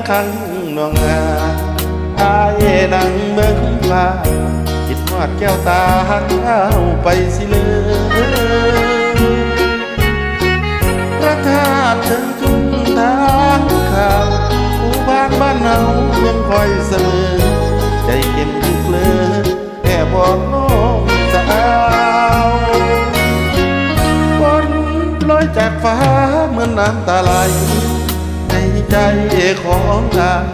ขังน้องหาอายนั่งเบิ่งฟ้าคิดฮอดแก้วตาหักเอาไปสิเลยพระธาตุเชิงชุมทางข่าวผู้บ้านบ้านเฮายังคอยเสมอใจเก็บทุกเลยแค่บอกน้องสาวฝนลอยจากฟ้าเหมือนน้ำตาไหลในใจของอาย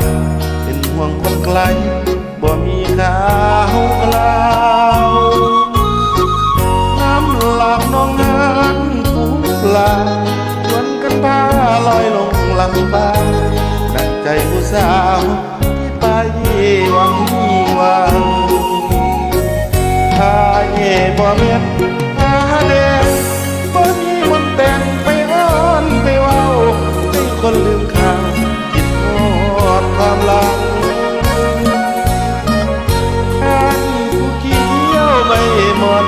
เป็นห่วงคนไกลบ่มีข่าวกล่าวน้ำหลากน้องงานผู้ปลาชวนกันพาลอยลงลำบากดังใจผู้สาวที่ไปหวังพาเย่บ่เมียนพาแดงบ่มีวันแต่งไปอ้อนไปเว้าให้คนลืมข่าวคิดฮอดความหลังผู้เขียวใบหมอน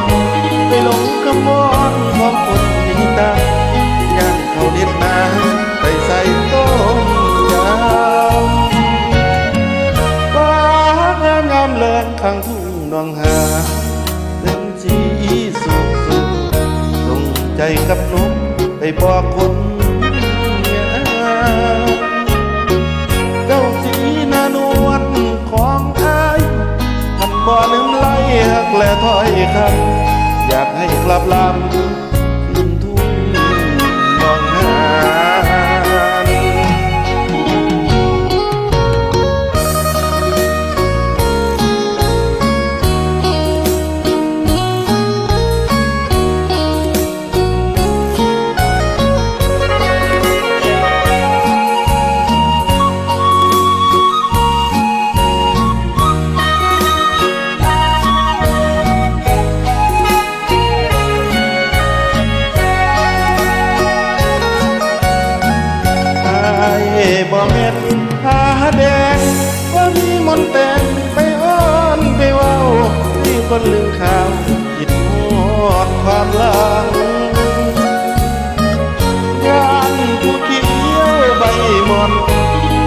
ไปหลงกำมอนของคนนี้ตาย่างเขาเด็ดนาไปใส่ต้มยำฟ้างามแลงข้างทุ่งน้องหาเป็นสีสุกสุกส่งใจกับนกไปบอกคนเจ้าสีนานวลของอายท่านบ่ลืมไล่หักและถ้อยคำอยากให้กลับลำคืนทุ่งน้องหาบ่แม่นผ้าแดงว่ามีมนต์แต่งไปอ้อนไปเว้าให้คนลืมข่าวคิดฮอดความหลังงานผู้เขียวใบมอน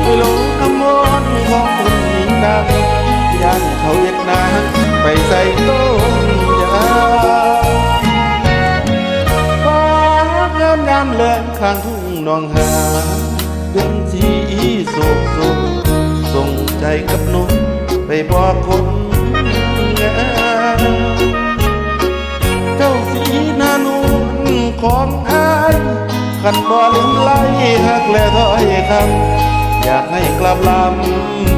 ไปหลงคำมอนของคนหญิงดังย่างเขาเวียดนามไปใส่ต้มยำฟ้างามแลงข้างทุ่งน้องหาเป็นสีโศกโศกส่งใจกับนกไปบอกคนงามเจ้าสีนานวลของอายขันบ่ลืมไล่หักและถ้อยคำอยากให้กลับลำ